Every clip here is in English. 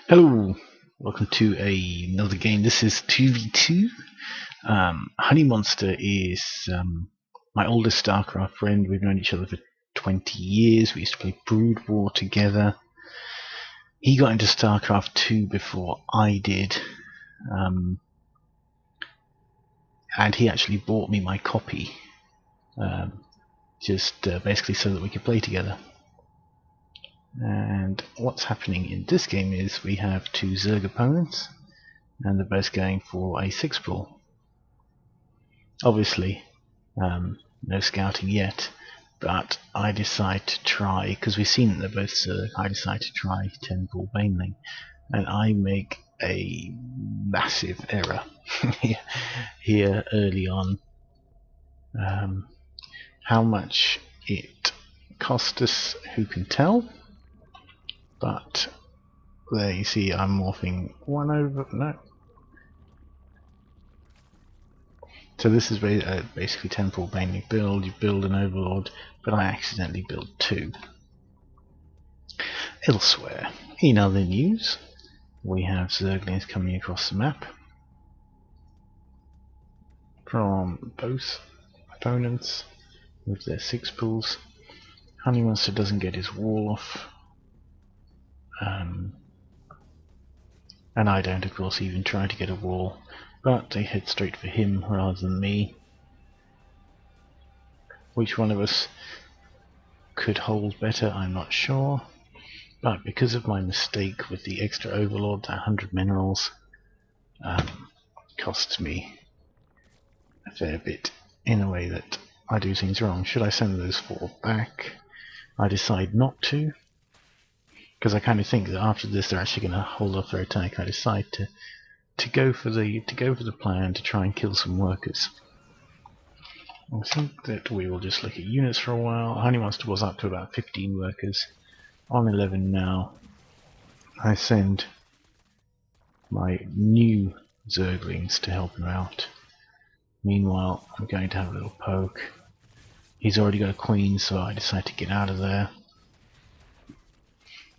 Hello, welcome to another game. This is 2v2. Honey Monster is my oldest Starcraft friend. We've known each other for 20 years. We used to play Brood War together. He got into Starcraft2 before I did, and he actually bought me my copy, basically so that we could play together. And what's happening in this game is we have two Zerg opponents, and they're both going for a 6-pull. Obviously, no scouting yet, but I decide to try, because we've seen that they're both Zerg, I decide to try 10-pull Baneling, and I make a massive error here early on. How much it cost us, who can tell? But there you see I'm morphing one over, no. So this is basically 10-pull Baneling build. You build an Overlord, but I accidentally build two. Elsewhere, in other news, we have Zerglings coming across the map from both opponents with their 6-pulls. Honey Monster doesn't get his wall off. And I don't, of course, even try to get a wall, but they head straight for him rather than me. Which one of us could hold better, I'm not sure, but because of my mistake with the extra Overlord, that 100 minerals costs me a fair bit in a way that I do things wrong. Should I send those 4 back? I decide not to, because I kind of think that after this they're actually going to hold off their attack. I decide to go for the plan to try and kill some workers. I think that we will just look at units for a while. Honey Monster was up to about 15 workers, on 11 now. I send my new Zerglings to help him out. Meanwhile, I'm going to have a little poke. He's already got a queen, so I decide to get out of there.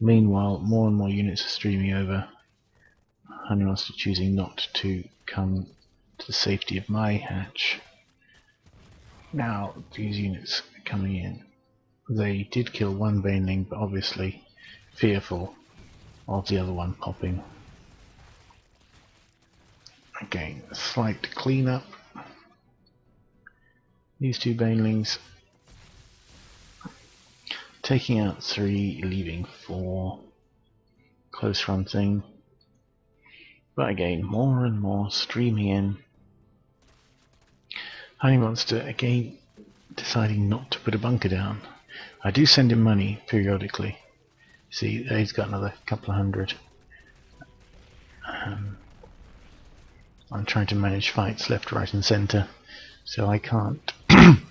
Meanwhile, more and more units are streaming over. Honey Monster choosing not to come to the safety of my hatch. Now these units are coming in. They did kill one Baneling, but obviously fearful of the other one popping. Again, a slight cleanup. These two Banelings taking out 3, leaving 4. Close run thing. But again, more and more streaming in. Honey Monster again deciding not to put a bunker down. I do send him money periodically. See, he's got another couple of hundred. I'm trying to manage fights left, right and centre, so I can't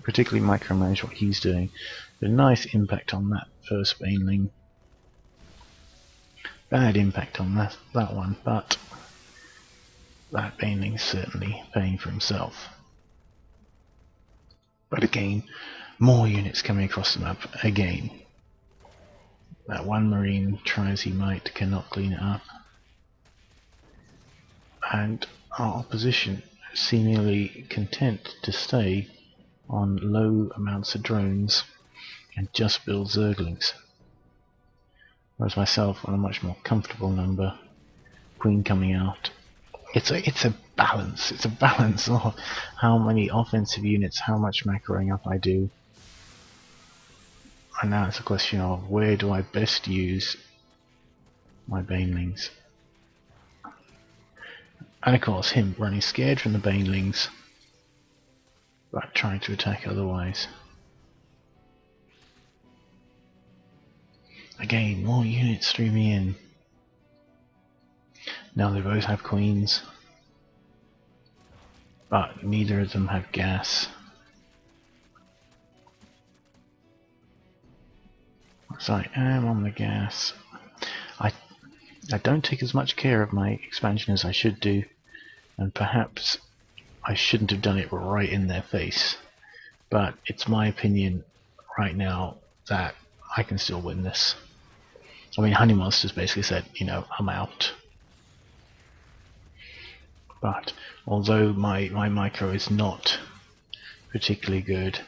particularly micromanage what he's doing. But a nice impact on that first Baneling. Bad impact on that one, but that Baneling's certainly paying for himself. But again, more units coming across the map again. That one Marine, try as he might, cannot clean it up. And our opposition seemingly content to stay on low amounts of drones and just build Zerglings. Whereas myself on a much more comfortable number, Queen coming out. It's a balance. It's a balance of how many offensive units, how much macroing up I do. And now it's a question of where do I best use my Banelings. And of course him running scared from the Banelings, but trying to attack otherwise. Again, more units streaming in. Now they both have queens, but neither of them have gas. So I am on the gas. I don't take as much care of my expansion as I should do, and perhaps I shouldn't have done it right in their face. But it's my opinion right now that I can still win this. I mean, Honey Monster's basically said, you know, I'm out. But although my micro is not particularly good,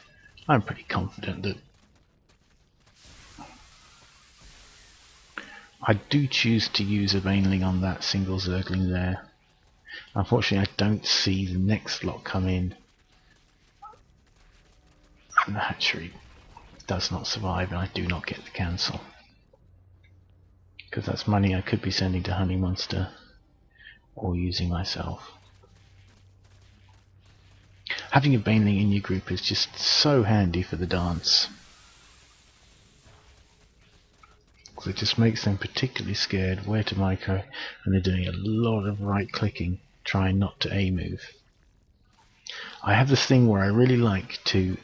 I'm pretty confident that I do choose to use a Baneling on that single Zergling there. Unfortunately, I don't see the next lot come in. And the hatchery does not survive, and I do not get the cancel. Because that's money I could be sending to Honey Monster or using myself. Having a Baneling in your group is just so handy for the dance. Because it just makes them particularly scared where to micro, and they're doing a lot of right clicking, trying not to A move. I have this thing where I really like to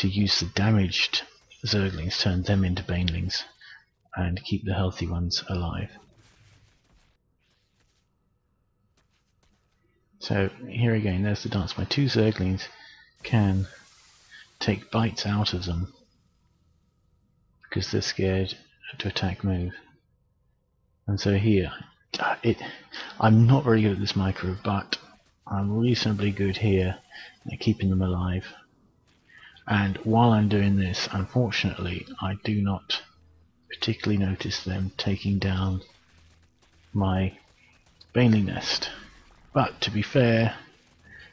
use the damaged Zerglings, turn them into Banelings, and keep the healthy ones alive. So here again, there's the dance. My two Zerglings can take bites out of them because they're scared to attack move. And so here, I'm not very good at this micro, but I'm reasonably good here at keeping them alive. And while I'm doing this, unfortunately, I do not particularly notice them taking down my Baneling nest. But to be fair,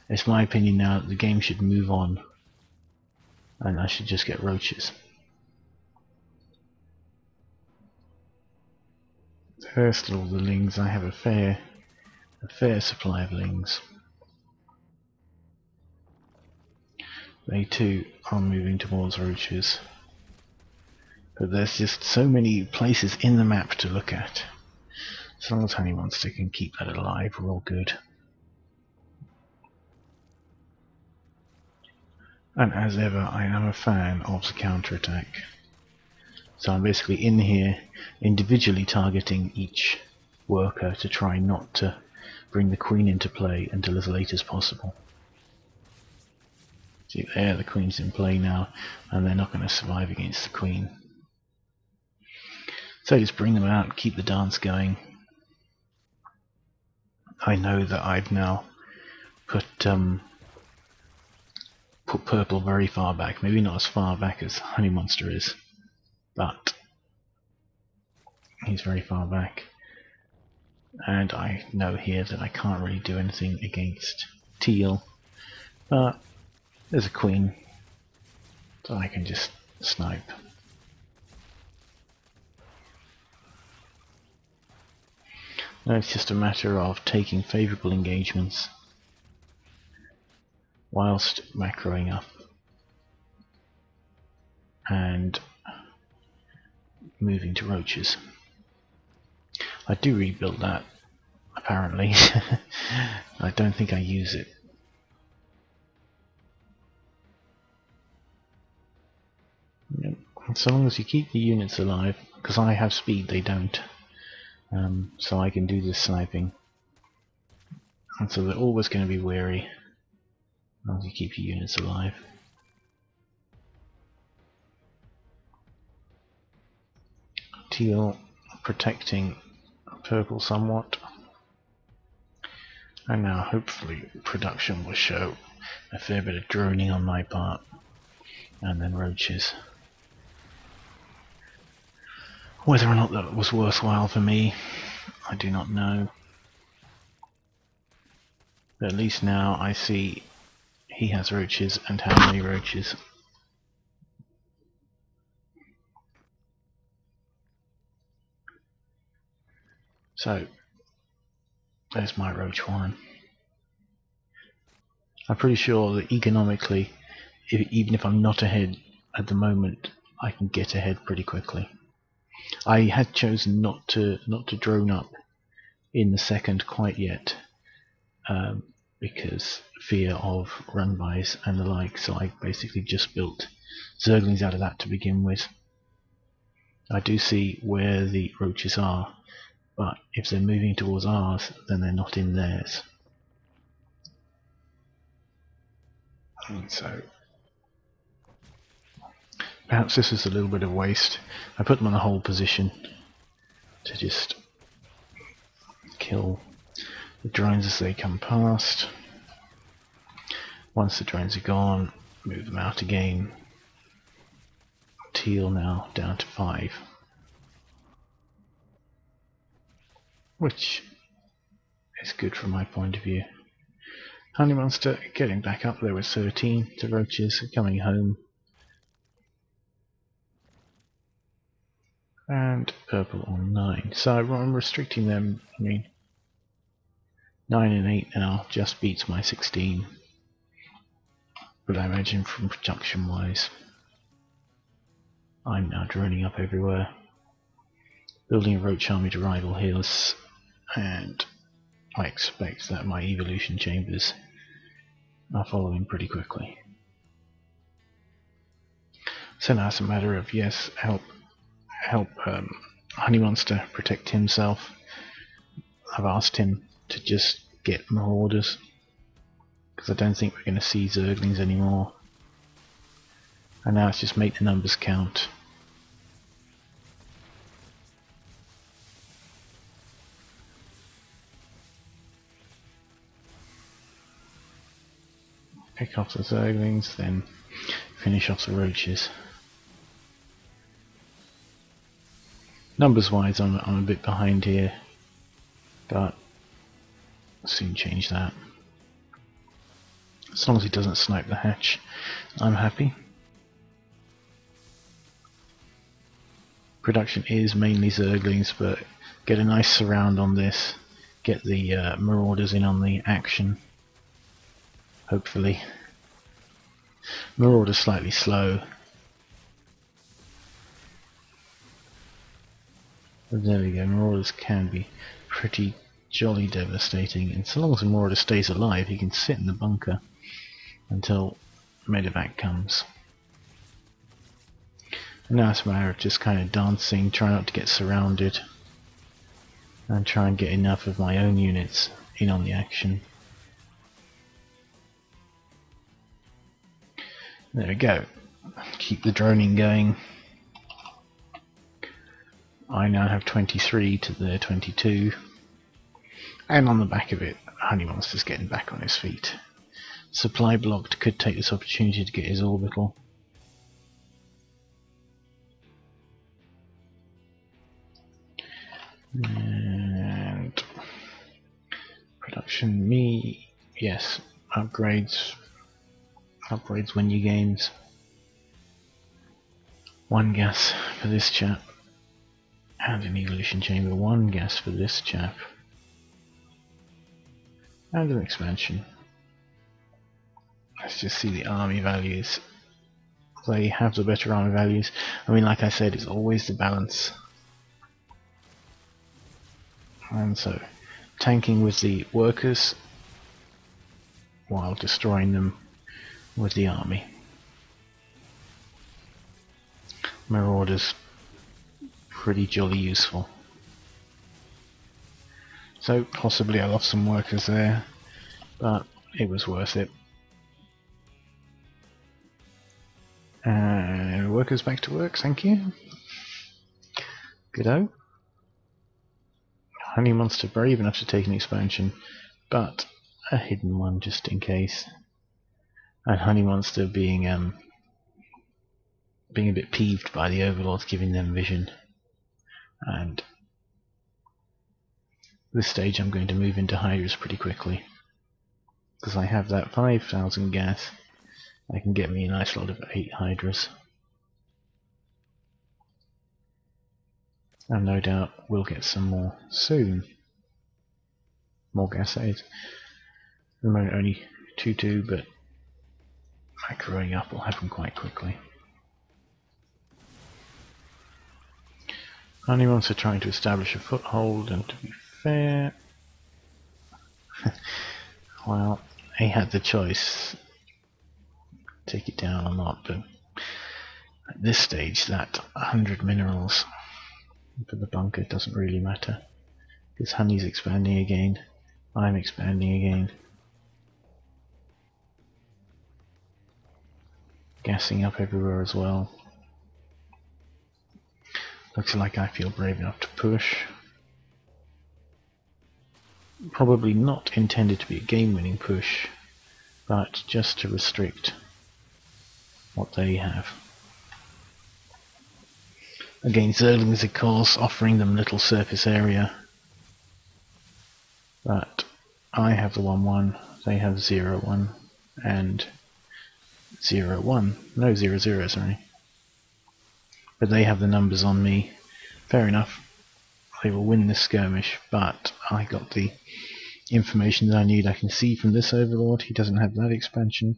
it's my opinion now that the game should move on, and I should just get roaches. First of all, the lings. I have a fair supply of lings. They too are moving towards roaches. But there's just so many places in the map to look at. As long as Honey Monster can keep that alive, we're all good. And as ever, I am a fan of the counterattack. So I'm basically in here individually targeting each worker to try not to bring the queen into play until as late as possible. See there, the queen's in play now, and they're not going to survive against the queen. So just bring them out, keep the dance going. I know that I've now put purple very far back, maybe not as far back as Honey Monster is, but he's very far back. And I know here that I can't really do anything against teal, but there's a queen, so I can just snipe. Now it's just a matter of taking favourable engagements whilst macroing up and moving to roaches. I do rebuild that, apparently. I don't think I use it. Yep. So long as you keep the units alive, because I have speed, they don't. So I can do this sniping. And so they're always going to be wary as long as you keep your units alive. Teal protecting purple somewhat. And now hopefully production will show a fair bit of droning on my part. And then roaches. Whether or not that was worthwhile for me, I do not know. But at least now I see he has roaches and how many roaches. So, there's my roach farm. I'm pretty sure that economically, even if I'm not ahead at the moment, I can get ahead pretty quickly. I had chosen not to drone up in the second quite yet, because fear of run-bys and the like, so I basically just built Zerglings out of that to begin with. I do see where the roaches are, but if they're moving towards ours, then they're not in theirs. And so perhaps this was a little bit of waste. I put them on a hold position to just kill the drones as they come past. Once the drones are gone, move them out again. Teal now down to 5, which is good from my point of view. Honey Monster getting back up there with 13. The roaches are coming home. And purple on 9. So I'm restricting them. I mean, 9 and 8 now just beats my 16. But I imagine from production wise, I'm now droning up everywhere. Building a roach army to rival his, and I expect that my evolution chambers are following pretty quickly. So now it's a matter of, yes, help Honey Monster protect himself. I've asked him to just get marauders, because I don't think we're going to see zerglings anymore. And now it's just make the numbers count. Pick off the zerglings, then finish off the roaches. Numbers wise I'm a bit behind here, but I'll soon change that. As long as he doesn't snipe the hatch, I'm happy. Production is mainly zerglings, but get a nice surround on this, get the marauders in on the action. Hopefully. Marauder's slightly slow. But there we go, Marauders can be pretty jolly devastating, and so long as the Marauder stays alive he can sit in the bunker until medevac comes. And now it's a matter of just kind of dancing, try not to get surrounded, and try and get enough of my own units in on the action. There we go. Keep the droning going. I now have 23 to their 22. And on the back of it, Honey Monster's getting back on his feet. Supply blocked could take this opportunity to get his orbital. And production me, yes, upgrades win you games. 1 gas for this chap, and an evolution chamber. 1 gas for this chap, and an expansion. Let's just see the army values. They have the better army values. I mean, like I said, it's always the balance. And so, tanking with the workers while destroying them with the army. Marauders, pretty jolly useful. So possibly I lost some workers there, but it was worth it. And workers back to work, thank you. Good-o. Honey Monster brave enough to take an expansion, but a hidden one just in case. And Honey Monster being a bit peeved by the overlords giving them vision. And this stage I'm going to move into Hydras pretty quickly, because I have that 5,000 gas. I can get me a nice lot of 8 Hydras. And no doubt we'll get some more soon. More gas aids. At the moment only 2-2, but growing up will happen quite quickly. Honey Monster trying to establish a foothold, and to be fair, well, he had the choice, take it down or not, but at this stage that 100 minerals for the bunker doesn't really matter, because Honey's expanding again, I'm expanding again. Gassing up everywhere as well. Looks like I feel brave enough to push. probably not intended to be a game-winning push, but just to restrict what they have. Against zerglings, of course, offering them little surface area, but I have the 1-1, they have 0-1, and 0-1, no 0-0, sorry. But they have the numbers on me. Fair enough, they will win this skirmish, but I got the information that I need. I can see from this overlord he doesn't have that expansion.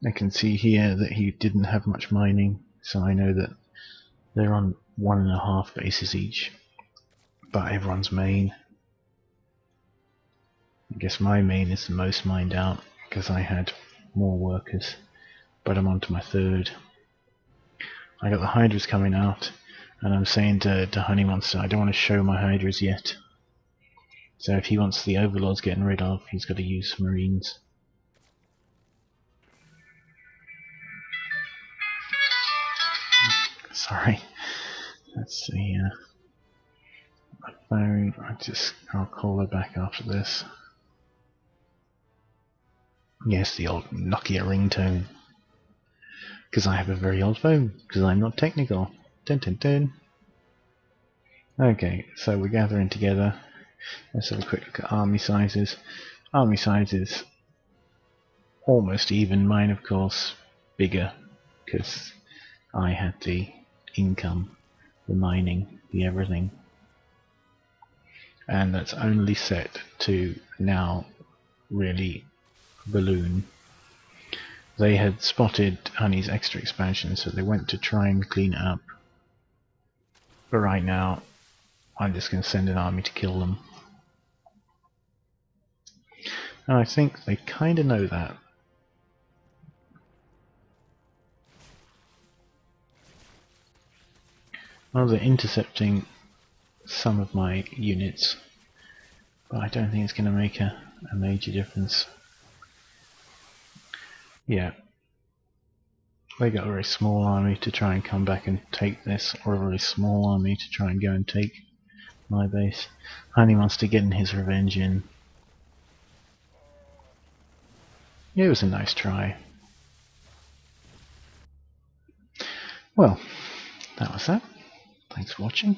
I can see here that he didn't have much mining, so I know that they're on 1.5 bases each, but everyone's main. I guess my main is the most mined out because I had more workers, but I'm on to my third. I got the hydras coming out, and I'm saying to Honey Monster, I don't want to show my hydras yet. So if he wants the overlords getting rid of, he's got to use marines. Sorry. Let's see. My phone. I'll call her back after this. Yes, the old Nokia ringtone. Because I have a very old phone. Because I'm not technical. Dun dun dun. Okay, so we're gathering together. Let's have a quick look at army sizes. Army sizes almost even. Mine, of course, bigger because I had the income, the mining, the everything. And that's only set to now really balloon. They had spotted Honey's extra expansion, so they went to try and clean it up. But right now, I'm just going to send an army to kill them. And I think they kind of know that. Well, they're intercepting some of my units, but I don't think it's going to make a major difference. Yeah, they got a very small army to try and come back and take this, or a very small army to try and go and take my base. Honey Monster getting his revenge in. It was a nice try. Well, that was that. Thanks for watching.